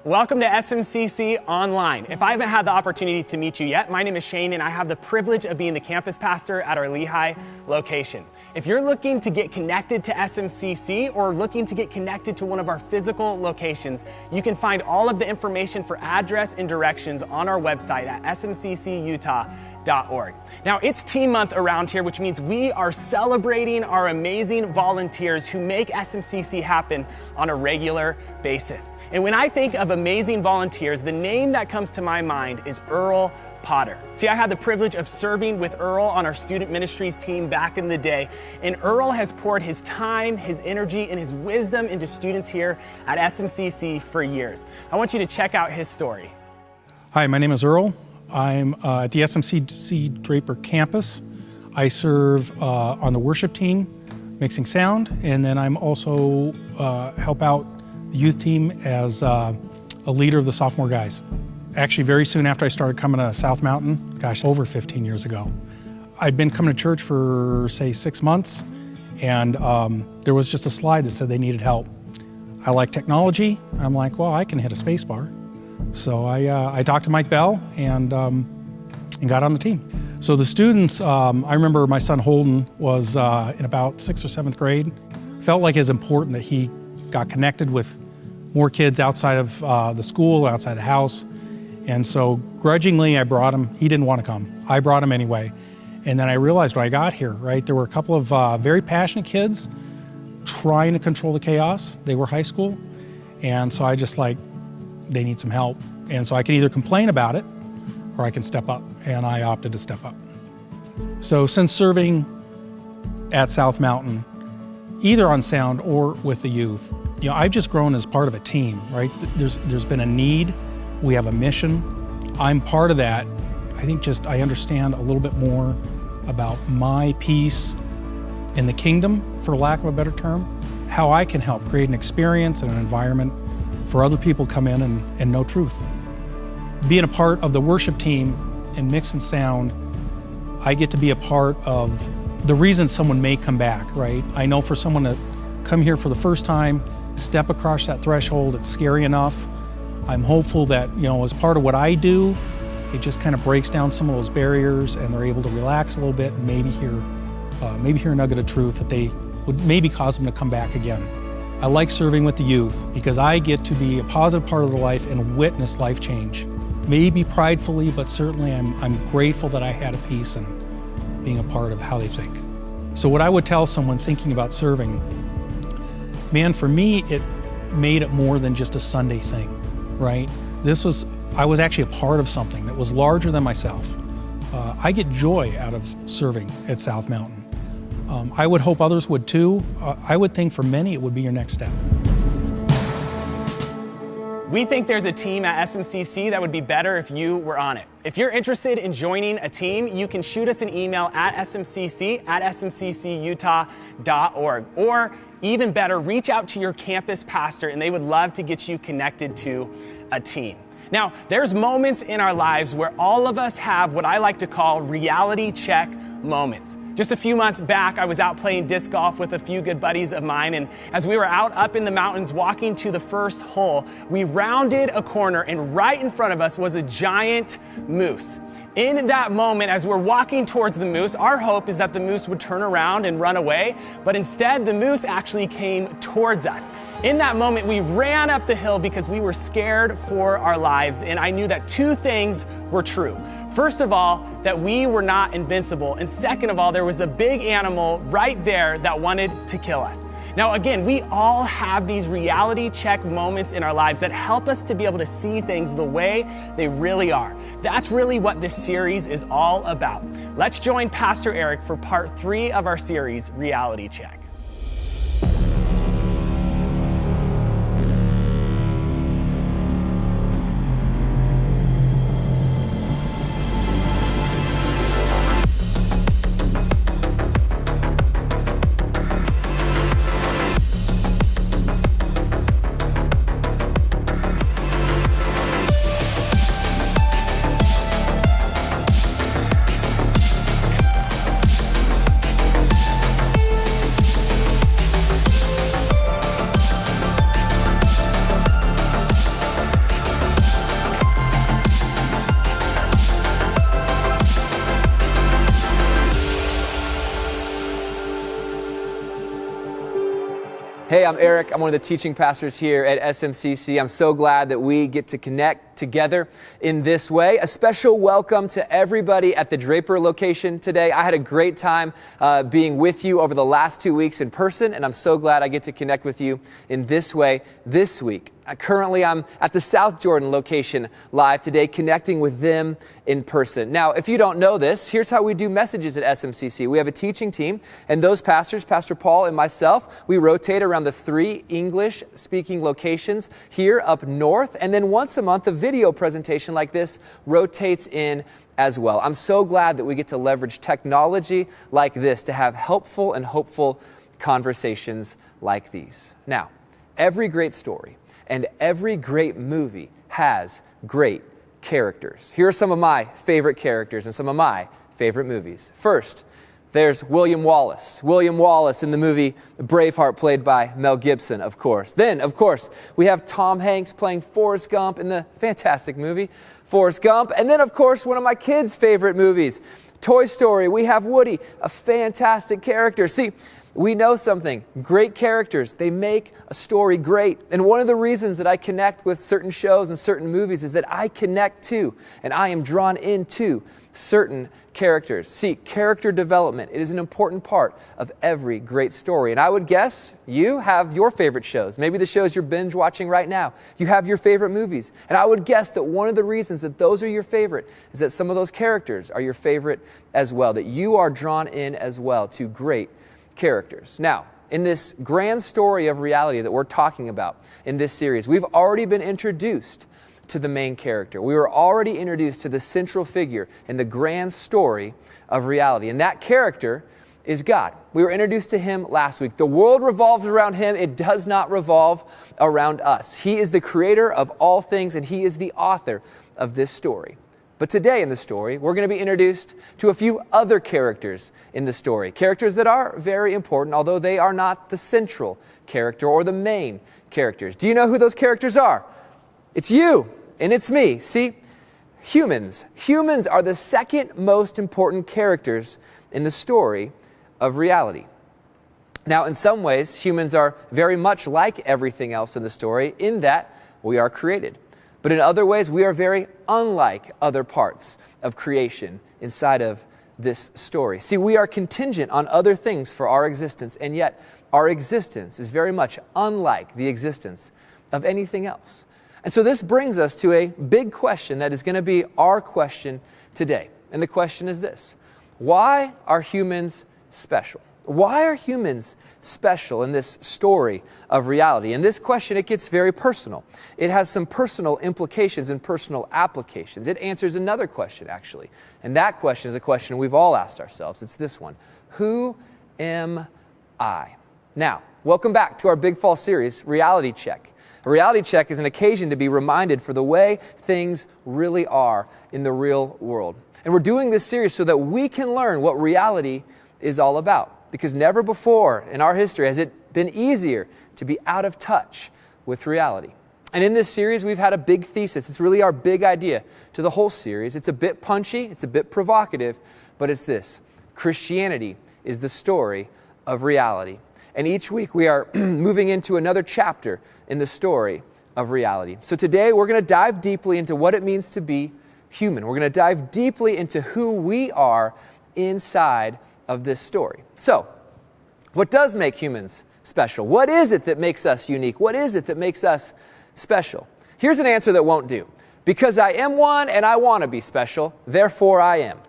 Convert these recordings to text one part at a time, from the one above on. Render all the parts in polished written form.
Welcome to SMCC Online. If I haven't had the opportunity to meet you yet, my name is Shane and I have the privilege of being the campus pastor at our Lehigh location. If you're looking to get connected to SMCC or looking to get connected to one of our physical locations, you can find all of the information for address and directions on our website at smccutah.org. Now, it's Team Month around here, which means we are celebrating our amazing volunteers who make SMCC happen on a regular basis. And when I think of amazing volunteers, the name that comes to my mind is Earl Potter. See, I had the privilege of serving with Earl on our student ministries team back in the day, and Earl has poured his time, his energy, and his wisdom into students here at SMCC for years. I want you to check out his story. Hi, my name is Earl. I'm at the SMCC Draper campus. I serve on the worship team, mixing sound, and then I'm also help out the youth team as a leader of the sophomore guys. Actually, very soon after I started coming to South Mountain, over 15 years ago. I'd been coming to church for, say, 6 months, and there was just a slide that said they needed help. I like technology. I'm like, well, I can hit a space bar. So I talked to Mike Bell and got on the team. So the students, I remember my son Holden was in about 6th or 7th grade. Felt like it was important that he got connected with more kids outside of the school, outside the house. And so grudgingly I brought him. He didn't want to come. I brought him anyway. And then I realized when I got here, right, there were a couple of very passionate kids trying to control the chaos. They were high school. And so I just they need some help. And so I can either complain about it or I can step up, and I opted to step up. So since serving at South Mountain, either on sound or with the youth, I've just grown as part of a team, right? There's been a need, we have a mission. I'm part of that. I think I understand a little bit more about my piece in the kingdom, for lack of a better term, how I can help create an experience and an environment for other people come in and know truth. Being a part of the worship team and mix and sound, I get to be a part of the reason someone may come back, right? I know for someone to come here for the first time, step across that threshold, it's scary enough. I'm hopeful that, as part of what I do, it just kind of breaks down some of those barriers and they're able to relax a little bit and maybe hear a nugget of truth that they would maybe cause them to come back again. I like serving with the youth because I get to be a positive part of their life and witness life change. Maybe pridefully, but certainly I'm grateful that I had a piece in being a part of how they think. So what I would tell someone thinking about serving, man, for me, it made it more than just a Sunday thing, right? I was actually a part of something that was larger than myself. I get joy out of serving at South Mountain. I would hope others would too. I would think for many it would be your next step. We think there's a team at SMCC that would be better if you were on it. If you're interested in joining a team, you can shoot us an email at smcc@smccutah.org. Or even better, reach out to your campus pastor and they would love to get you connected to a team. Now, there's moments in our lives where all of us have what I like to call reality check moments. Just a few months back, I was out playing disc golf with a few good buddies of mine, and as we were out up in the mountains walking to the first hole, we rounded a corner and right in front of us was a giant moose. In that moment, as we're walking towards the moose, our hope is that the moose would turn around and run away, but instead the moose actually came towards us. In that moment, we ran up the hill because we were scared for our lives, and I knew that two things were true. First of all, that we were not invincible, and second of all, there was a big animal right there that wanted to kill us. Now again, we all have these reality check moments in our lives that help us to be able to see things the way they really are. That's really what this series is all about. Let's join Pastor Eric for part 3 of our series, Reality Check. Hey, I'm Eric. I'm one of the teaching pastors here at SMCC. I'm so glad that we get to connect together in this way. A special welcome to everybody at the Draper location today. I had a great time being with you over the last 2 weeks in person, and I'm so glad I get to connect with you in this way this week. Currently, I'm at the South Jordan location live today, connecting with them in person. Now, if you don't know this, here's how we do messages at SMCC. We have a teaching team, and those pastors, Pastor Paul and myself, we rotate around the 3 English-speaking locations here up north, and then once a month, a video presentation like this rotates in as well. I'm so glad that we get to leverage technology like this to have helpful and hopeful conversations like these. Now, every great story and every great movie has great characters. Here are some of my favorite characters and some of my favorite movies. First, there's William Wallace. William Wallace in the movie Braveheart, played by Mel Gibson, of course. Then, of course, we have Tom Hanks playing Forrest Gump in the fantastic movie Forrest Gump. And then, of course, one of my kids' favorite movies, Toy Story. We have Woody, a fantastic character. See, we know something. Great characters, they make a story great. And one of the reasons that I connect with certain shows and certain movies is that I connect to and I am drawn into certain characters. See, character development, it is an important part of every great story. And I would guess you have your favorite shows. Maybe the shows you're binge watching right now. You have your favorite movies. And I would guess that one of the reasons that those are your favorite is that some of those characters are your favorite as well, that you are drawn in as well to great characters. Now, in this grand story of reality that we're talking about in this series, we've already been introduced to the main character. We were already introduced to the central figure in the grand story of reality, and that character is God. We were introduced to him last week. The world revolves around him. It does not revolve around us. He is the creator of all things, and he is the author of this story. But today in the story, we're going to be introduced to a few other characters in the story. Characters that are very important, although they are not the central character or the main characters. Do you know who those characters are? It's you and it's me. See, humans. Humans are the second most important characters in the story of reality. Now, in some ways, humans are very much like everything else in the story in that we are created. But in other ways, we are very unlike other parts of creation inside of this story. See, we are contingent on other things for our existence, and yet our existence is very much unlike the existence of anything else. And so this brings us to a big question that is going to be our question today. And the question is this: why are humans special? Why are humans special in this story of reality? And this question, it gets very personal. It has some personal implications and personal applications. It answers another question, actually. And that question is a question we've all asked ourselves. It's this one: who am I? Now, welcome back to our Big Fall series, Reality Check. A reality check is an occasion to be reminded for the way things really are in the real world. And we're doing this series so that we can learn what reality is all about. Because never before in our history has it been easier to be out of touch with reality. And in this series, we've had a big thesis. It's really our big idea to the whole series. It's a bit punchy, it's a bit provocative, but it's this: Christianity is the story of reality. And each week we are moving into another chapter in the story of reality. So today we're going to dive deeply into what it means to be human. We're going to dive deeply into who we are inside of this story. So, what does make humans special? What is it that makes us unique? What is it that makes us special? Here's an answer that won't do. Because I am one and I want to be special, therefore I am.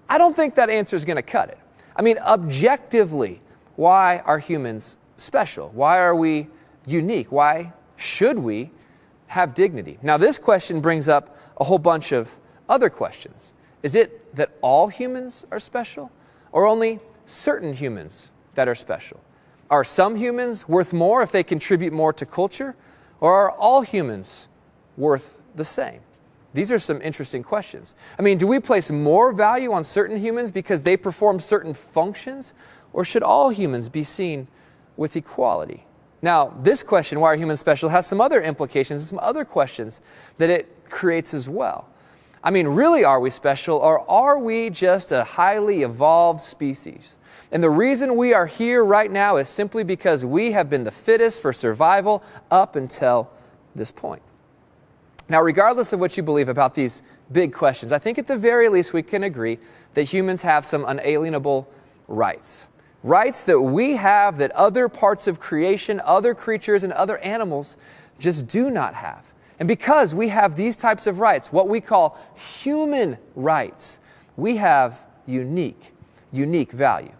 I don't think that answer is going to cut it. I mean, objectively, why are humans special? Why are we unique? Why should we have dignity? Now, this question brings up a whole bunch of other questions. Is it that all humans are special? Or only certain humans that are special? Are some humans worth more if they contribute more to culture? Or are all humans worth the same? These are some interesting questions. I mean, do we place more value on certain humans because they perform certain functions? Or should all humans be seen with equality? Now, this question, why are humans special, has some other implications and some other questions that it creates as well. I mean, really, are we special, or are we just a highly evolved species? And the reason we are here right now is simply because we have been the fittest for survival up until this point. Now, regardless of what you believe about these big questions, I think at the very least we can agree that humans have some unalienable rights. Rights that we have that other parts of creation, other creatures, and other animals just do not have. And because we have these types of rights, what we call human rights, we have unique value.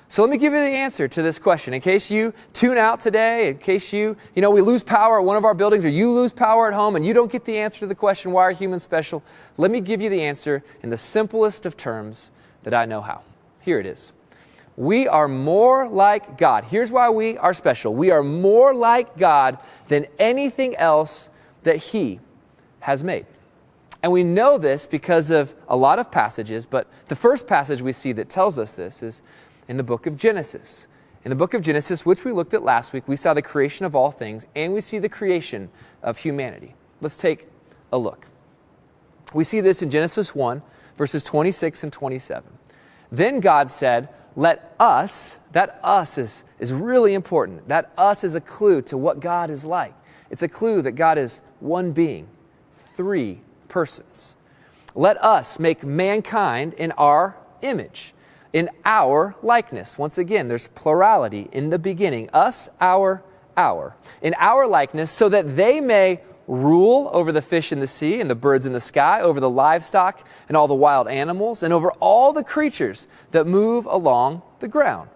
So let me give you the answer to this question. In case you tune out today, in case we lose power at one of our buildings, or you lose power at home and you don't get the answer to the question, why are humans special? Let me give you the answer in the simplest of terms that I know how. Here it is. We are more like God. Here's why we are special. We are more like God than anything else that He has made. And we know this because of a lot of passages, but the first passage we see that tells us this is in the book of Genesis. In the book of Genesis, which we looked at last week, we saw the creation of all things, and we see the creation of humanity. Let's take a look. We see this in Genesis 1, verses 26 and 27. Then God said, let us, that us is really important. That us is a clue to what God is like. It's a clue that God is one being, three persons. Let us make mankind in our image, in our likeness. Once again, there's plurality in the beginning. Us, our. In our likeness, so that they may rule over the fish in the sea and the birds in the sky, over the livestock and all the wild animals, and over all the creatures that move along the ground.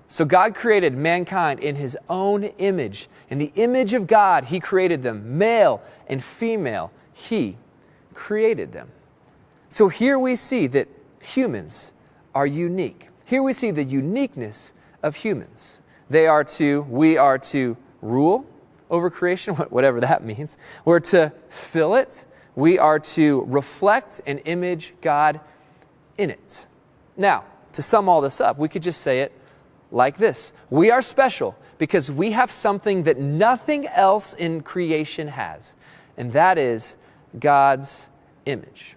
So God created mankind in His own image. In the image of God, He created them. Male and female, He created them. So here we see that humans are unique. Here we see the uniqueness of humans. We are to rule over creation, whatever that means. We're to fill it. We are to reflect and image God in it. Now, to sum all this up, we could just say it like this. We are special because we have something that nothing else in creation has, and that is God's image.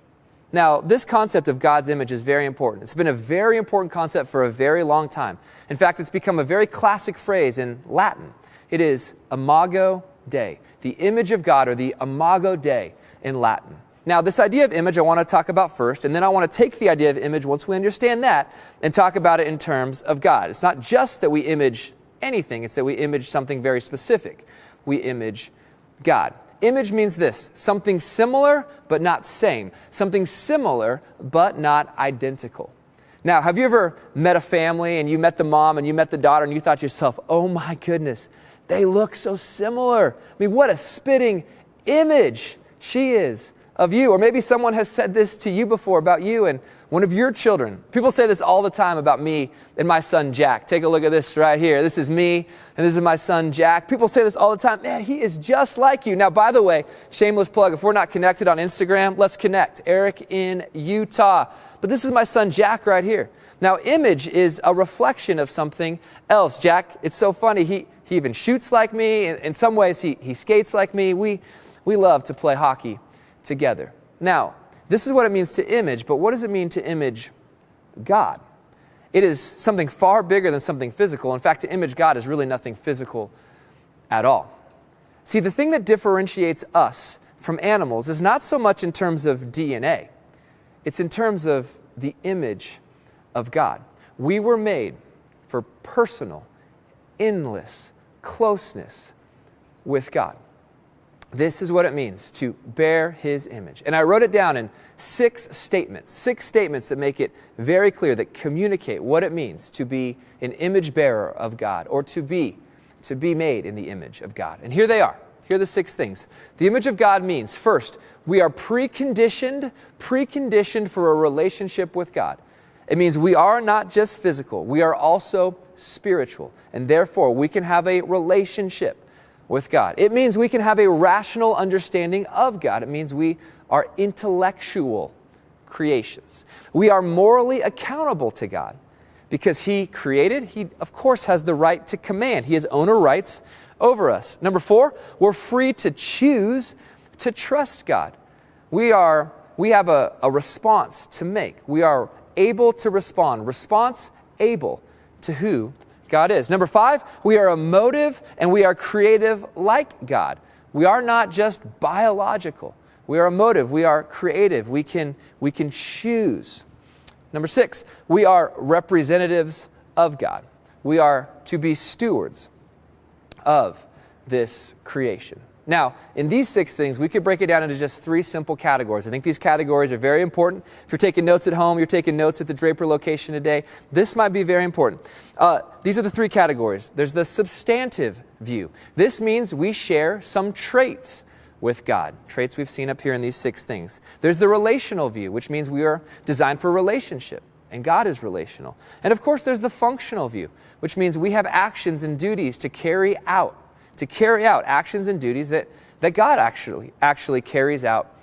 Now, this concept of God's image is very important. It's been a very important concept for a very long time. In fact, it's become a very classic phrase in Latin. It is Imago Dei, the image of God, or the Imago Dei in Latin. Now, this idea of image I want to talk about first, and then I want to take the idea of image once we understand that and talk about it in terms of God. It's not just that we image anything, it's that we image something very specific. We image God. Image means this: something similar but not same. Something similar but not identical. Now, have you ever met a family and you met the mom and you met the daughter and you thought to yourself, oh my goodness, they look so similar. I mean, what a spitting image she is of you. Or maybe someone has said this to you before about you and one of your children. People say this all the time about me and my son Jack. Take a look at this right here. This is me and this is my son Jack. People say this all the time. Man, he is just like you. Now, by the way, shameless plug, if we're not connected on Instagram, let's connect. Eric in Utah. But this is my son Jack right here. Now, image is a reflection of something else. Jack, it's so funny. He even shoots like me. In some ways, he skates like me. We love to play hockey together. Now, this is what it means to image, but what does it mean to image God? It is something far bigger than something physical. In fact, to image God is really nothing physical at all. See, the thing that differentiates us from animals is not so much in terms of DNA. It's in terms of the image of God. We were made for personal, endless closeness with God. This is what it means to bear His image. And I wrote it down in 6 statements that make it very clear, that communicate what it means to be an image bearer of God, or to be made in the image of God. And here they are. Here are the 6 things. The image of God means, first, we are preconditioned for a relationship with God. It means we are not just physical, we are also spiritual. And therefore, we can have a relationship with God. It means we can have a rational understanding of God. It means we are intellectual creations. We are morally accountable to God because He created. He, of course, has the right to command. He has owner rights over us. Number 4, we're free to choose to trust God. We have a response to make. We are able to respond. Response able to who God is. Number 5, we are emotive and we are creative like God. We are not just biological. We are emotive. We are creative. We can choose. Number 6, we are representatives of God. We are to be stewards of this creation. Now, in these 6 things, we could break it down into just 3 simple categories. I think these categories are very important. If you're taking notes at home, you're taking notes at the Draper location today, this might be very important. These are the 3 categories. There's the substantive view. This means we share some traits with God, traits we've seen up here in these 6 things. There's the relational view, which means we are designed for relationship, and God is relational. And of course, there's the functional view, which means we have actions and duties to carry out actions and duties that God actually carries out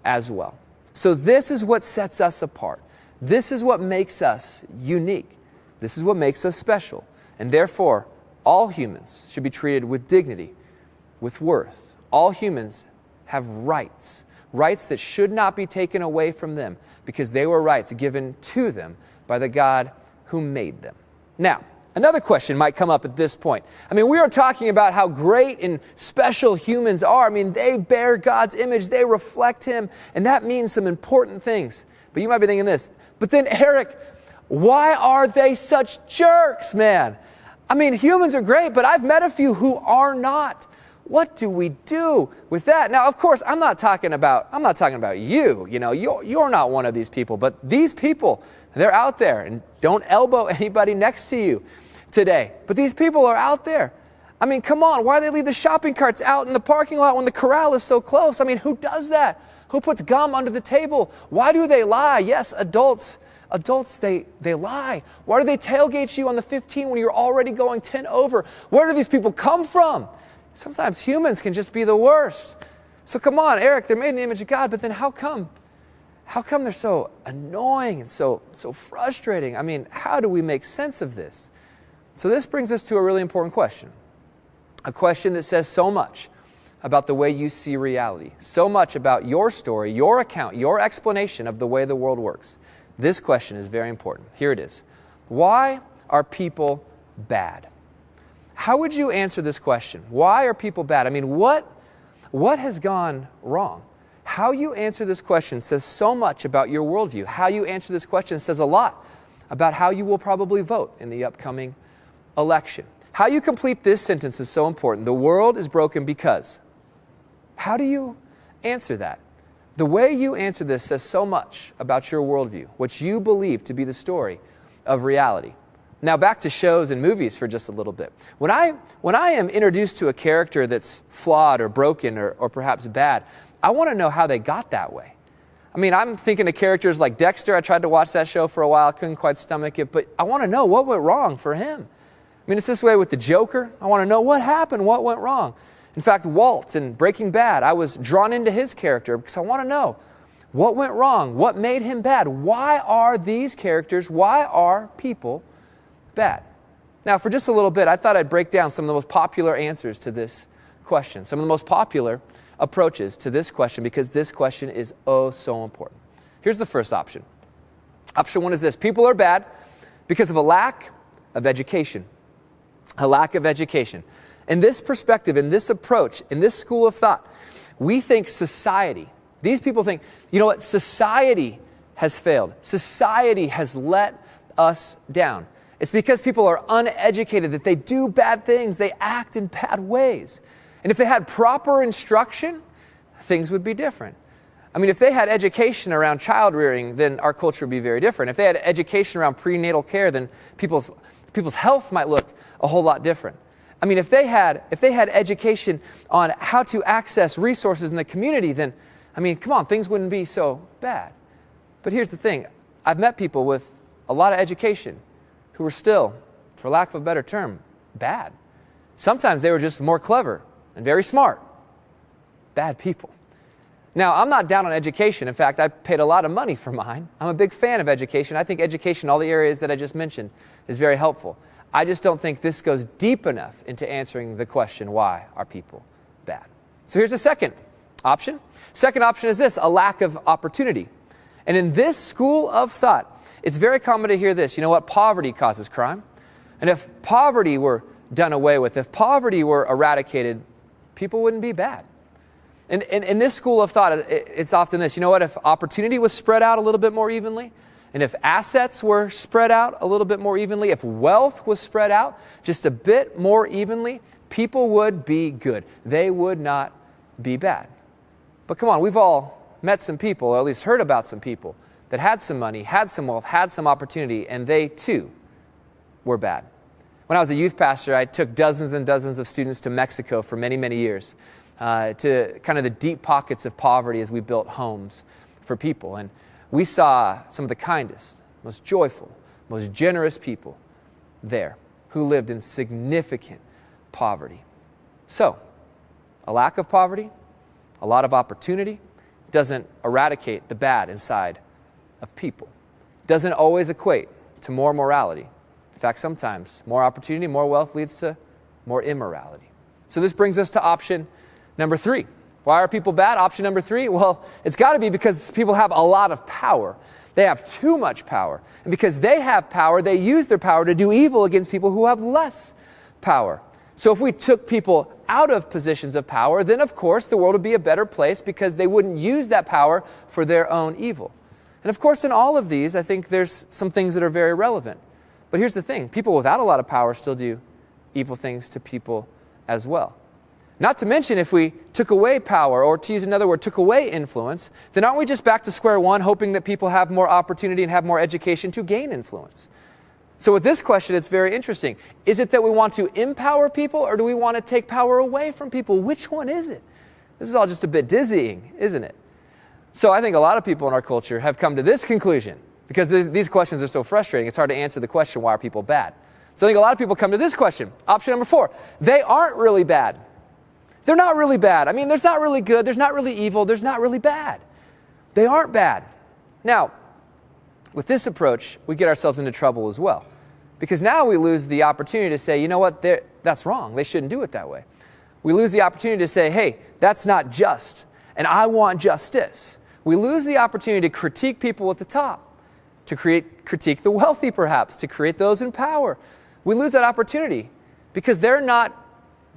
as well. So this is what sets us apart. This is what makes us unique. This is what makes us special. And therefore, all humans should be treated with dignity, with worth. All humans have rights that should not be taken away from them because they were rights given to them by the God who made them. Now, another question might come up at this point. I mean, we are talking about how great and special humans are. I mean, they bear God's image, they reflect Him, and that means some important things. But you might be thinking this, but then Eric, why are they such jerks, man? I mean, humans are great, but I've met a few who are not. What do we do with that? Now, of course, I'm not talking about you. You know, you're not one of these people, but these people, they're out there, and don't elbow anybody next to you today. But these people are out there. I mean, come on, why do they leave the shopping carts out in the parking lot when the corral is so close? I mean, who does that? Who puts gum under the table? Why do they lie? Yes, adults, they lie. Why do they tailgate you on the 15 when you're already going 10 over? Where do these people come from? Sometimes humans can just be the worst. So come on, Eric, they're made in the image of God, but then how come they're so annoying and so frustrating? I mean, how do we make sense of this? So this brings us to a really important question. A question that says so much about the way you see reality, so much about your story, your account, your explanation of the way the world works. This question is very important. Here it is. Why are people bad? How would you answer this question? Why are people bad? I mean, what has gone wrong? How you answer this question says so much about your worldview. How you answer this question says a lot about how you will probably vote in the upcoming election. How you complete this sentence is so important. The world is broken because. How do you answer that? The way you answer this says so much about your worldview, what you believe to be the story of reality. Now back to shows and movies for just a little bit. When I am introduced to a character that's flawed or broken or perhaps bad, I want to know how they got that way. I mean, I'm thinking of characters like Dexter. I tried to watch that show for a while. I couldn't quite stomach it, but I want to know what went wrong for him. I mean, it's this way with the Joker. I want to know what happened, what went wrong. In fact, Walt in Breaking Bad, I was drawn into his character because I want to know what went wrong, what made him bad. Why are these characters, why are people bad? Now, for just a little bit, I thought I'd break down some of the most popular answers to this question, some of the most popular approaches to this question, because this question is oh so important. Here's the first option. Option 1 is this: people are bad because of a lack of education. A lack of education. In this perspective, in this approach, in this school of thought, we think society, these people think, you know what, society has failed. Society has let us down. It's because people are uneducated that they do bad things, they act in bad ways. And if they had proper instruction, things would be different. I mean, if they had education around child rearing, then our culture would be very different. If they had education around prenatal care, then people's health might look a whole lot different. I mean, if they had education on how to access resources in the community, then, I mean, come on, things wouldn't be so bad. But here's the thing. I've met people with a lot of education who were still, for lack of a better term, bad. Sometimes they were just more clever and very smart. Bad people. Now, I'm not down on education. In fact, I paid a lot of money for mine. I'm a big fan of education. I think education in all the areas that I just mentioned is very helpful. I just don't think this goes deep enough into answering the question, why are people bad? So here's the second option. Second option is this, a lack of opportunity. And in this school of thought, it's very common to hear this. You know what? Poverty causes crime. And if poverty were done away with, if poverty were eradicated, people wouldn't be bad. And in this school of thought, it's often this. You know what? If opportunity was spread out a little bit more evenly, and if assets were spread out a little bit more evenly, if wealth was spread out just a bit more evenly, people would be good. They would not be bad. But come on, we've all met some people, or at least heard about some people, that had some money, had some wealth, had some opportunity, and they too were bad. When I was a youth pastor, I took dozens and dozens of students to Mexico for many, many years, to kind of the deep pockets of poverty as we built homes for people. And we saw some of the kindest, most joyful, most generous people there who lived in significant poverty. So, a lack of poverty, a lot of opportunity, doesn't eradicate the bad inside of people. Doesn't always equate to more morality. In fact, sometimes more opportunity, more wealth leads to more immorality. So this brings us to option number 3. Why are people bad? Option number 3, well, it's got to be because people have a lot of power. They have too much power. And because they have power, they use their power to do evil against people who have less power. So if we took people out of positions of power, then of course the world would be a better place because they wouldn't use that power for their own evil. And of course in all of these, I think there's some things that are very relevant. But here's the thing, people without a lot of power still do evil things to people as well. Not to mention if we took away power, or to use another word, took away influence, then aren't we just back to square one, hoping that people have more opportunity and have more education to gain influence? So with this question, it's very interesting. Is it that we want to empower people, or do we want to take power away from people? Which one is it? This is all just a bit dizzying, isn't it? So I think a lot of people in our culture have come to this conclusion, because these questions are so frustrating. It's hard to answer the question, why are people bad? So I think a lot of people come to this question. Option number 4, they aren't really bad. They're not really bad. I mean, there's not really good, there's not really evil, there's not really bad. They aren't bad. Now, with this approach, we get ourselves into trouble as well. Because now we lose the opportunity to say, you know what, that's wrong. They shouldn't do it that way. We lose the opportunity to say, hey, that's not just, and I want justice. We lose the opportunity to critique people at the top, to critique the wealthy perhaps, to create those in power. We lose that opportunity because they're not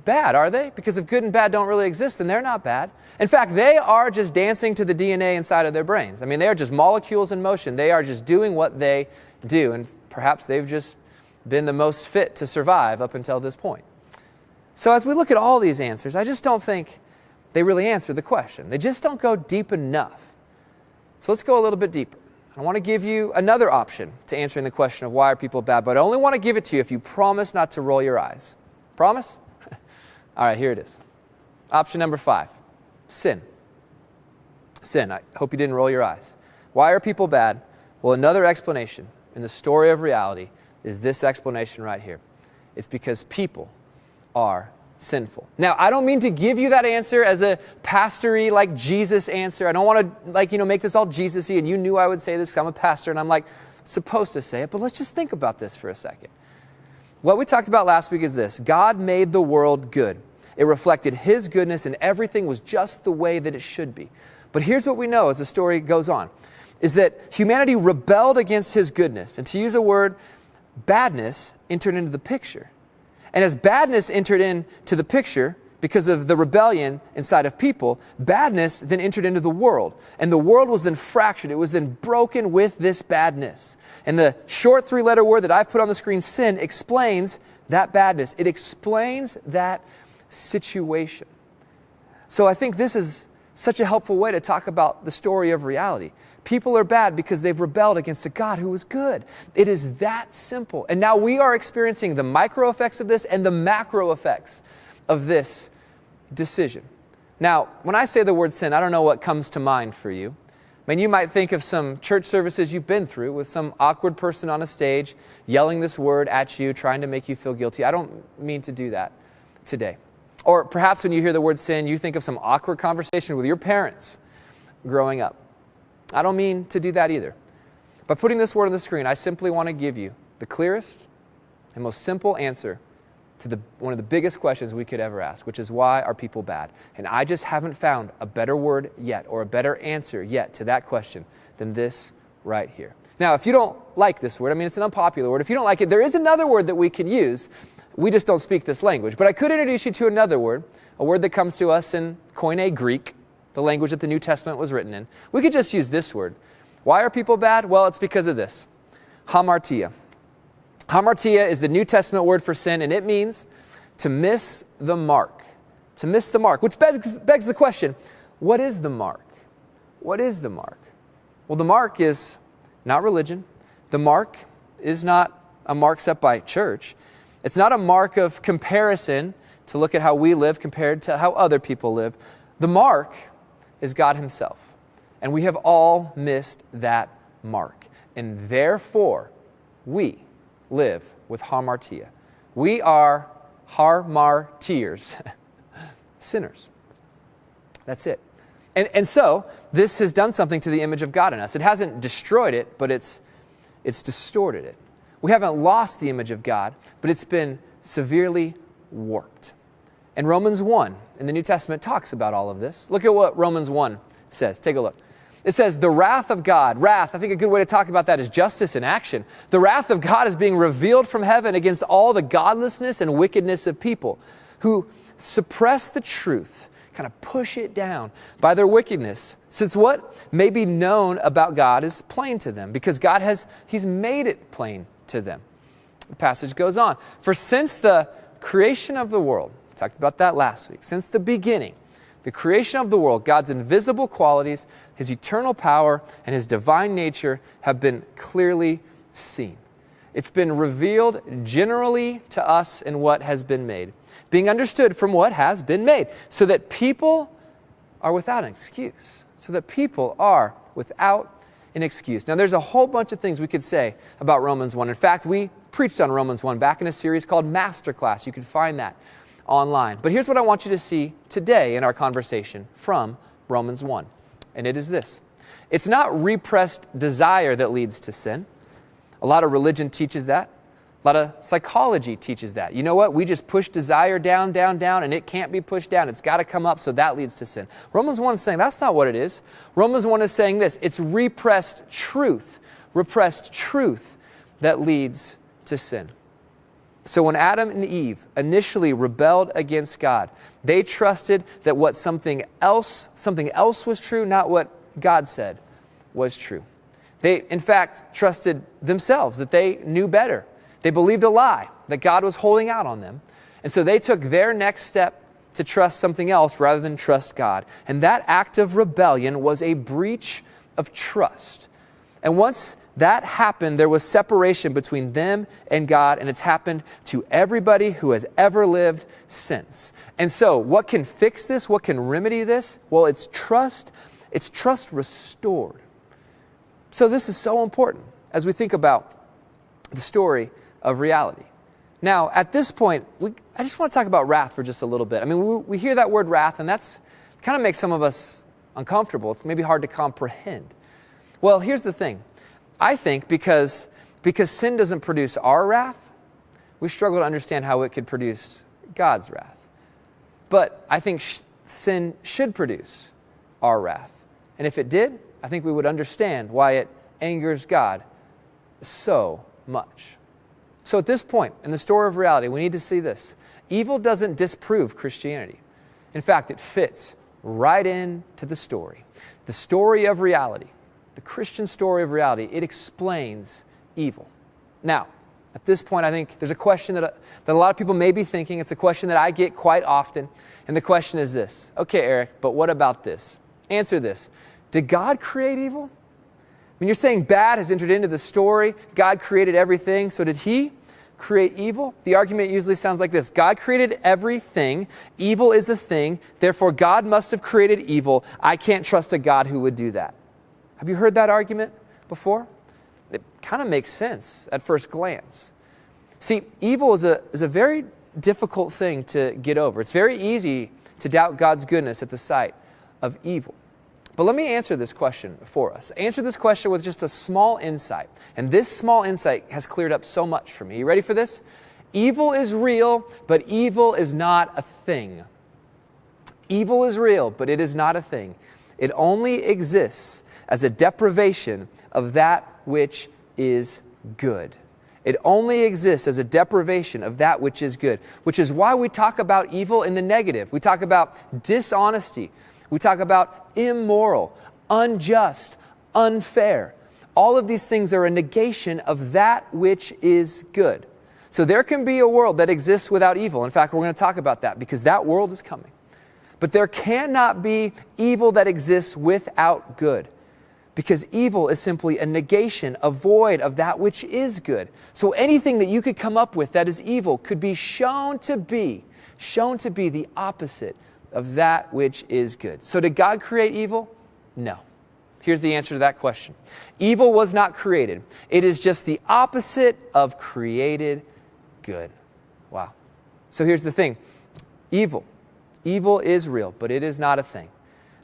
bad, are they? Because if good and bad don't really exist, then they're not bad. In fact, they are just dancing to the DNA inside of their brains. I mean, they are just molecules in motion. They are just doing what they do, and perhaps they've just been the most fit to survive up until this point. So as we look at all these answers, I just don't think they really answer the question. They just don't go deep enough. So let's go a little bit deeper. I want to give you another option to answering the question of why are people bad, but I only want to give it to you if you promise not to roll your eyes. Promise? All right, here it is. Option number 5, sin. Sin. I hope you didn't roll your eyes. Why are people bad? Well, another explanation in the story of reality is this explanation right here. It's because people are sinful. Now, I don't mean to give you that answer as a pastory like Jesus answer. I don't want to make this all Jesus-y, and you knew I would say this because I'm a pastor and I'm supposed to say it, but let's just think about this for a second. What we talked about last week is this. God made the world good. It reflected His goodness, and everything was just the way that it should be. But here's what we know as the story goes on, is that humanity rebelled against His goodness. And to use a word, badness entered into the picture. And as badness entered into the picture, because of the rebellion inside of people, badness then entered into the world. And the world was then fractured. It was then broken with this badness. And the short 3-letter word that I put on the screen, sin, explains that badness. It explains that situation. So I think this is such a helpful way to talk about the story of reality. People are bad because they've rebelled against a God who is good. It is that simple. And now we are experiencing the micro effects of this and the macro effects of this decision. Now, when I say the word sin, I don't know what comes to mind for you. I mean, you might think of some church services you've been through with some awkward person on a stage yelling this word at you, trying to make you feel guilty. I don't mean to do that today. Or perhaps when you hear the word sin, you think of some awkward conversation with your parents growing up. I don't mean to do that either. By putting this word on the screen, I simply want to give you the clearest and most simple answer to one of the biggest questions we could ever ask, which is, why are people bad? And I just haven't found a better word yet, or a better answer yet to that question than this right here. Now, if you don't like this word, I mean, it's an unpopular word. If you don't like it, there is another word that we could use. We just don't speak this language. But I could introduce you to another word, a word that comes to us in Koine Greek, the language that the New Testament was written in. We could just use this word. Why are people bad? Well, it's because of this. Hamartia. Hamartia is the New Testament word for sin, and it means to miss the mark. To miss the mark, which begs the question, what is the mark? What is the mark? Well, the mark is not religion. The mark is not a mark set by church. It's not a mark of comparison to look at how we live compared to how other people live. The mark is God himself. And we have all missed that mark. And therefore, we live with hamartia. We are hamartiers, sinners. That's it. And so, this has done something to the image of God in us. It hasn't destroyed it, but it's distorted it. We haven't lost the image of God, but it's been severely warped. And Romans 1 in the New Testament talks about all of this. Look at what Romans 1 says. Take a look. It says, the wrath of God, I think a good way to talk about that is justice in action. The wrath of God is being revealed from heaven against all the godlessness and wickedness of people who suppress the truth, kind of push it down by their wickedness, since what may be known about God is plain to them, because He's made it plain to them. The passage goes on. For since the creation of the world, we talked about that last week, since the beginning, the creation of the world, God's invisible qualities, His eternal power, and His divine nature have been clearly seen. It's been revealed generally to us in what has been made, being understood from what has been made, so that people are without an excuse. So that people are without an excuse. Now, there's a whole bunch of things we could say about Romans 1. In fact, we preached on Romans 1 back in a series called Masterclass. You can find that online. But here's what I want you to see today in our conversation from Romans 1. And it is this. It's not repressed desire that leads to sin. A lot of religion teaches that. A lot of psychology teaches that. You know what? We just push desire down, down, down, and it can't be pushed down. It's got to come up, so that leads to sin. Romans 1 is saying that's not what it is. Romans 1 is saying this. It's repressed truth that leads to sin. So when Adam and Eve initially rebelled against God, they trusted that what something else was true, not what God said was true. They, in fact, trusted themselves, that they knew better. They believed a lie, that God was holding out on them. And so they took their next step to trust something else rather than trust God. And that act of rebellion was a breach of trust. And once that happened, there was separation between them and God, and it's happened to everybody who has ever lived since. And so what can fix this? What can remedy this? Well, it's trust restored. So this is so important as we think about the story of reality. Now, at this point, I just want to talk about wrath for just a little bit. I mean, we hear that word wrath, and that's kind of makes some of us uncomfortable. It's maybe hard to comprehend. Well, here's the thing. I think because sin doesn't produce our wrath, we struggle to understand how it could produce God's wrath. But I think sin should produce our wrath. And if it did, I think we would understand why it angers God so much. So at this point in the story of reality, we need to see this. Evil doesn't disprove Christianity. In fact, it fits right into the story. The story of reality, the Christian story of reality, it explains evil. Now, at this point, I think there's a question that a lot of people may be thinking. It's a question that I get quite often. And the question is this. Okay, Eric, but what about this? Answer this. Did God create evil? When you're saying bad has entered into the story, God created everything, so did He create evil? The argument usually sounds like this. God created everything. Evil is a thing. Therefore, God must have created evil. I can't trust a God who would do that. Have you heard that argument before? It kind of makes sense at first glance. See, evil is a very difficult thing to get over. It's very easy to doubt God's goodness at the sight of evil. But let me answer this question for us. Answer this question with just a small insight. And this small insight has cleared up so much for me. You ready for this? Evil is real, but evil is not a thing. Evil is real, but it is not a thing. It only exists as a deprivation of that which is good. It only exists as a deprivation of that which is good, which is why we talk about evil in the negative. We talk about dishonesty. We talk about immoral, unjust, unfair. All of these things are a negation of that which is good. So there can be a world that exists without evil. In fact, we're going to talk about that because that world is coming. But there cannot be evil that exists without good, because evil is simply a negation, a void of that which is good. So anything that you could come up with that is evil could be shown to be the opposite of that which is good. So did God create evil? No. Here's the answer to that question. Evil was not created. It is just the opposite of created good. Wow. So here's the thing. Evil is real, but it is not a thing.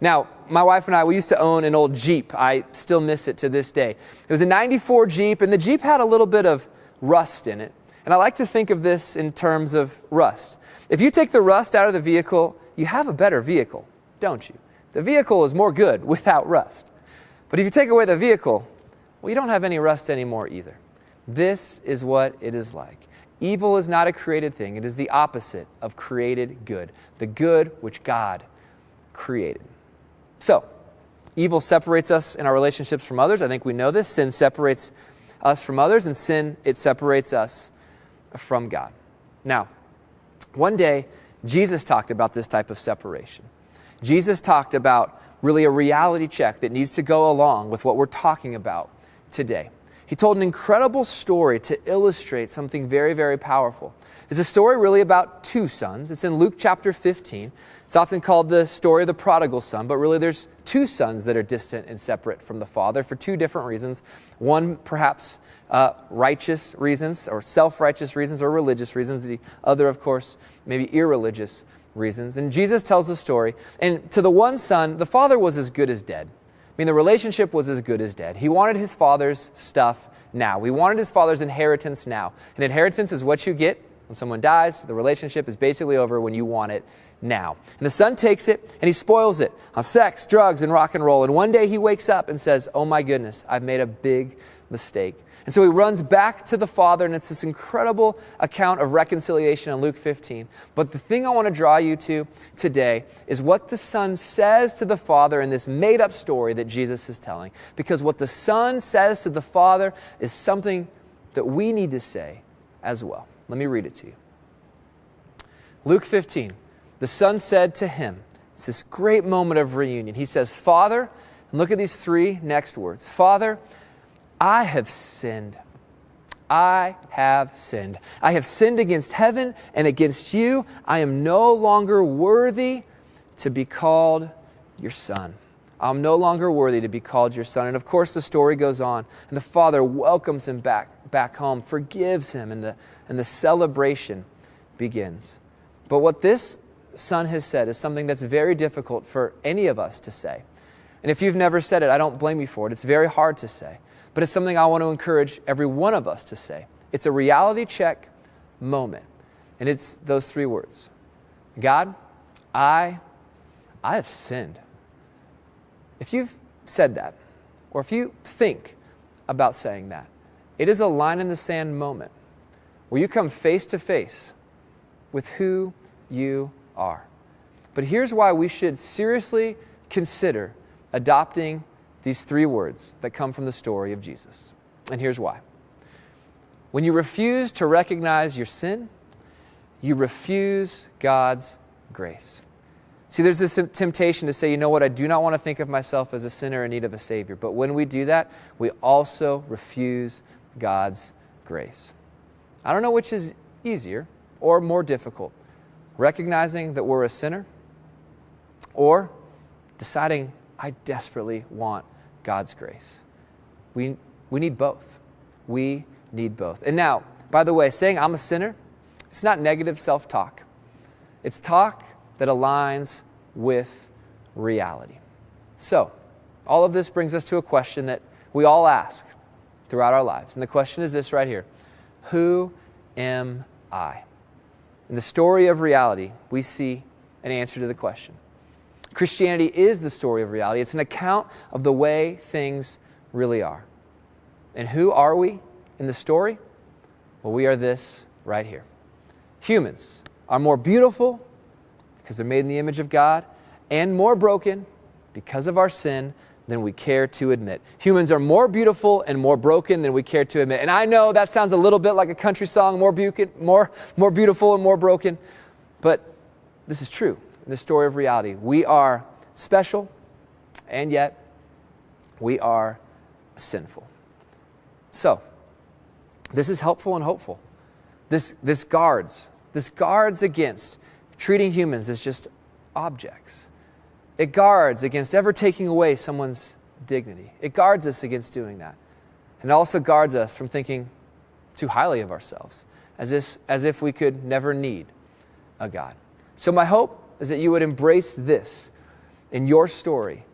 Now, my wife and I, we used to own an old Jeep. I still miss it to this day. It was a 94 Jeep, and the Jeep had a little bit of rust in it. And I like to think of this in terms of rust. If you take the rust out of the vehicle, you have a better vehicle, don't you? The vehicle is more good without rust. But if you take away the vehicle, well, you don't have any rust anymore either. This is what it is like. Evil is not a created thing. It is the opposite of created good, the good which God created. So, evil separates us in our relationships from others. I think we know this. Sin separates us from others, and sin, it separates us from God. Now, one day, Jesus talked about this type of separation. Jesus talked about really a reality check that needs to go along with what we're talking about today. He told an incredible story to illustrate something very, very powerful. It's a story really about two sons. It's in Luke chapter 15. It's often called the story of the prodigal son, but really there's two sons that are distant and separate from the father for two different reasons. One, perhaps righteous reasons or self-righteous reasons or religious reasons. The other, of course, maybe irreligious reasons. And Jesus tells the story. And to the one son, the father was as good as dead. I mean, the relationship was as good as dead. He wanted his father's stuff now. He wanted his father's inheritance now. And inheritance is what you get when someone dies. The relationship is basically over when you want it now. And the son takes it and he spoils it on sex, drugs, and rock and roll. And one day he wakes up and says, "Oh my goodness, I've made a big mistake." And so he runs back to the father, and it's this incredible account of reconciliation in Luke 15. But the thing I want to draw you to today is what the son says to the father in this made-up story that Jesus is telling. Because what the son says to the father is something that we need to say as well. Let me read it to you. Luke 15, the son said to him, it's this great moment of reunion. He says, "Father," and look at these three next words. "Father, I have sinned. I have sinned. I have sinned against heaven and against you. I am no longer worthy to be called your son." I'm no longer worthy to be called your son. And of course, the story goes on. And the father welcomes him back home, forgives him, and the celebration begins. But what this son has said is something that's very difficult for any of us to say. And if you've never said it, I don't blame you for it. It's very hard to say. But it's something I want to encourage every one of us to say. It's a reality check moment. And it's those three words. God, I have sinned. If you've said that, or if you think about saying that, it is a line in the sand moment where you come face to face with who you are. But here's why we should seriously consider adopting these three words that come from the story of Jesus. And here's why. When you refuse to recognize your sin, you refuse God's grace. See, there's this temptation to say, you know what, I do not want to think of myself as a sinner in need of a Savior. But when we do that, we also refuse God's grace. I don't know which is easier or more difficult, recognizing that we're a sinner or deciding I desperately want God's grace. We need both. We need both. And now, by the way, saying I'm a sinner, it's not negative self-talk. It's talk that aligns with reality. So, all of this brings us to a question that we all ask throughout our lives. And the question is this right here. Who am I. In the story of reality, we see an answer to the question. Christianity is the story of reality. It's an account of the way things really are. And who are we in the story? Well, we are this right here. Humans are more beautiful because they're made in the image of God, and more broken because of our sin than we care to admit. Humans are more beautiful and more broken than we care to admit. And I know that sounds a little bit like a country song, more beautiful and more broken, but this is true in the story of reality. We are special, and yet we are sinful. So, this is helpful and hopeful. This guards against treating humans as just objects. It guards against ever taking away someone's dignity. It guards us against doing that. And it also guards us from thinking too highly of ourselves, as if we could never need a God. So my hope is that you would embrace this in your story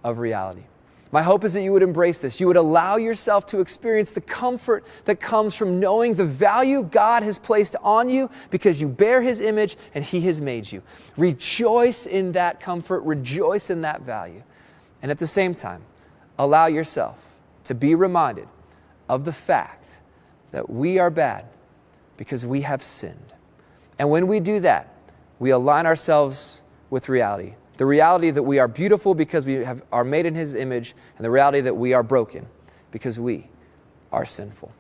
of reality. My hope is that you would embrace this. You would allow yourself to experience the comfort that comes from knowing the value God has placed on you because you bear His image and He has made you. Rejoice in that comfort. Rejoice in that value. And at the same time, allow yourself to be reminded of the fact that we are bad because we have sinned. And when we do that, we align ourselves with reality. The reality that we are beautiful because we are made in His image, and the reality that we are broken because we are sinful.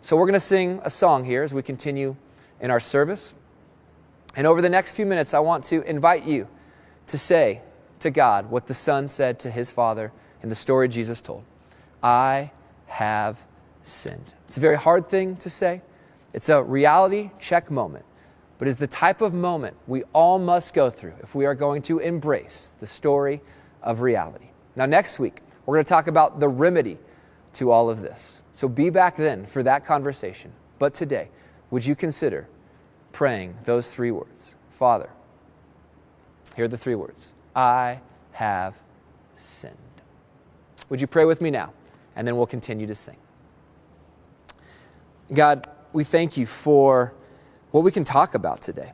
So we're going to sing a song here as we continue in our service. And over the next few minutes, I want to invite you to say to God what the Son said to His Father in the story Jesus told. I have sinned. It's a very hard thing to say. It's a reality check moment. But it's the type of moment we all must go through if we are going to embrace the story of reality. Now, next week, we're going to talk about the remedy to all of this. So be back then for that conversation. But today, would you consider praying those three words? Father, here are the three words. I have sinned. Would you pray with me now? And then we'll continue to sing. God, we thank you for what we can talk about today.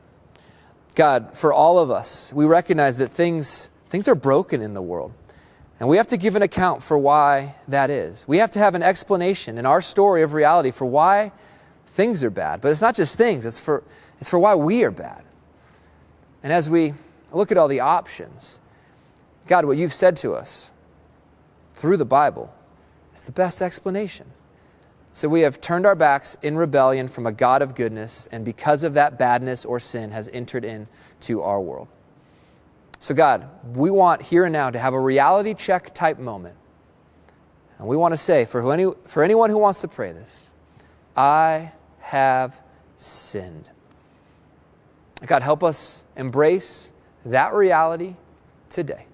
God, for all of us, we recognize that things are broken in the world. And we have to give an account for why that is. We have to have an explanation in our story of reality for why things are bad. But it's not just things, it's for why we are bad. And as we look at all the options, God, what you've said to us through the Bible is the best explanation. So we have turned our backs in rebellion from a God of goodness, and because of that, badness or sin has entered into our world. So God, we want here and now to have a reality check type moment. And we want to say, for anyone who wants to pray this, I have sinned. God, help us embrace that reality today.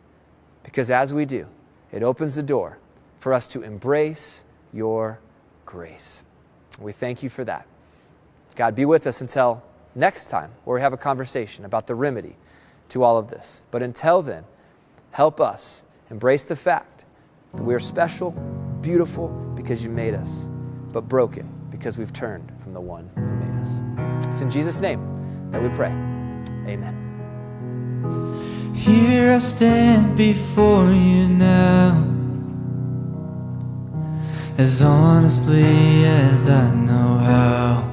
Because as we do, it opens the door for us to embrace your grace. We thank you for that. God, be with us until next time, where we have a conversation about the remedy to all of this. But until then, help us embrace the fact that we are special, beautiful because you made us, but broken because we've turned from the one who made us. It's in Jesus' name that we pray. Amen. Here I stand before you now, as honestly as I know how.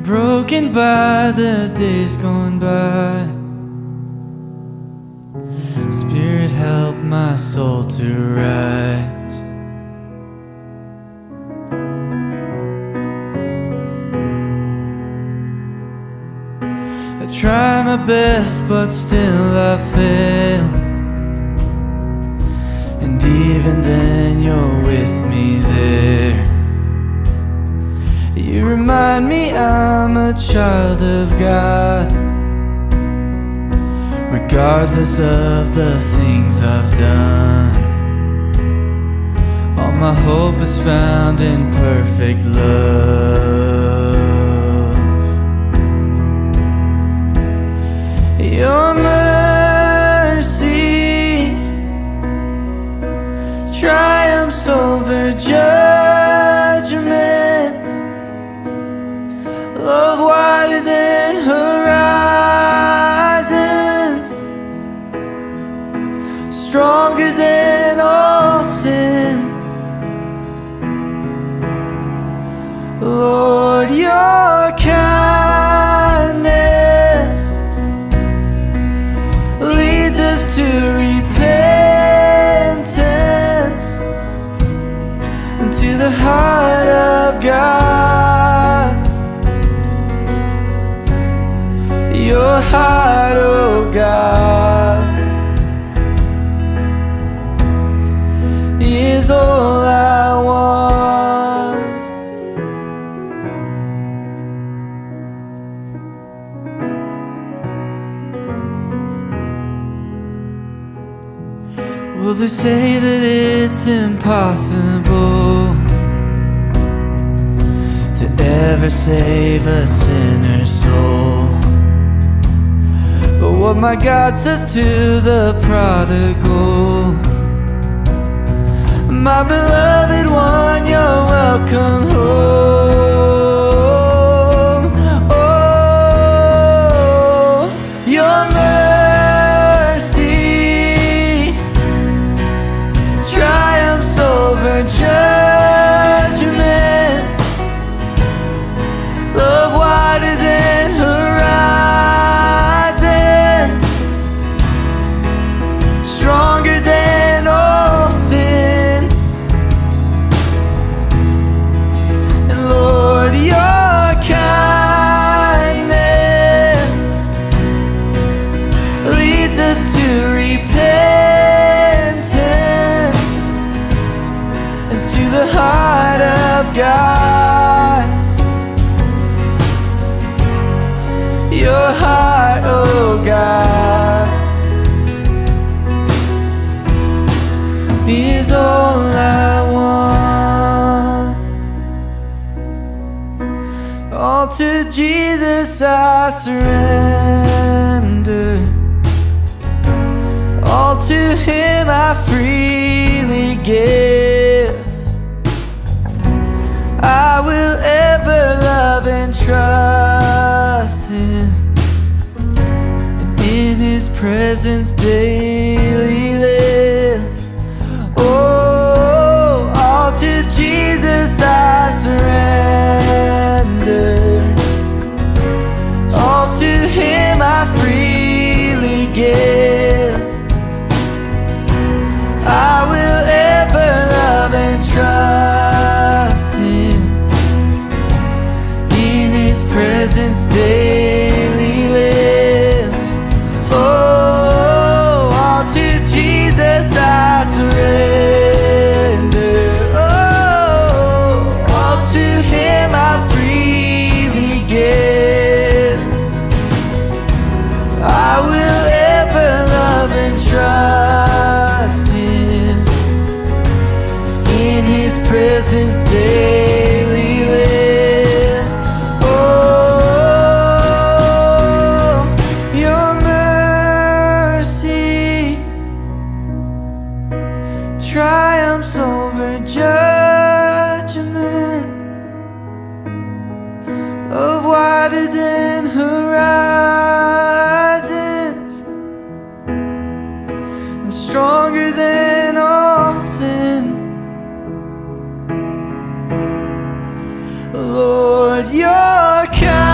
Broken by the days gone by, Spirit, help my soul to rise. I try my best, but still I fail. And even then you're with me there. You remind me I'm a child of God, regardless of the things I've done. All my hope is found in perfect love. Your mercy triumphs over judgment. stronger than all sin. Lord, your kindness leads us to repentance and to the heart of God. Your heart, oh God, is all I want. Well, they say that it's impossible to ever save a sinner's soul. But what my God says to the prodigal, my beloved one, you're welcome home. Oh, your mercy triumphs over judgment. Love wider than horizons, stronger than all sin. And Lord, your kindness leads us to repentance and to the heart of God. Your heart, oh God, is all I want. All to Jesus I surrender. All to Him I freely give. I will ever love and trust Him, and in His presence daily live. Oh, all to Jesus I surrender. All to Him I freely give. I will ever love and trust Him, in His presence daily live. Oh, all to Jesus I surrender. Oh, all to Him I freely give. I will ever love and trust Him, in His presence daily live. Oh, your mercy triumphs over judgment. Love wider than horizons and stronger than all sin. Lord, your kindness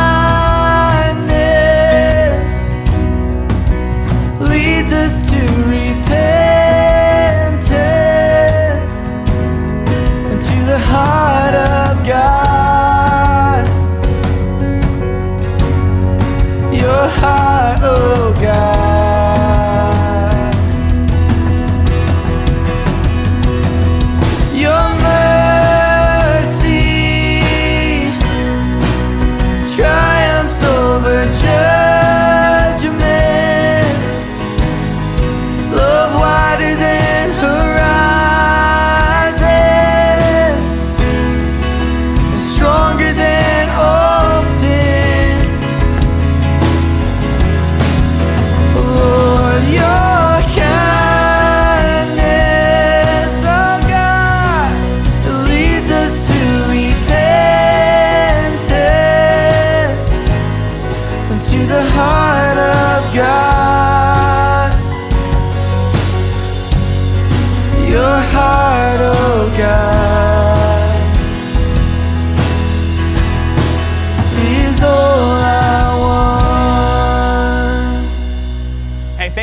leads us to repentance and to the heart of God. Your heart, oh God.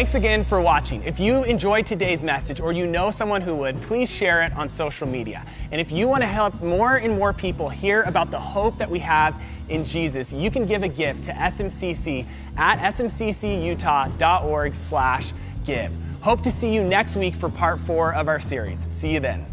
thanks again for watching. If you enjoyed today's message or you know someone who would, please share it on social media. And if you want to help more and more people hear about the hope that we have in Jesus, you can give a gift to SMCC at smccutah.org/give. Hope to see you next week for part 4 of our series. See you then.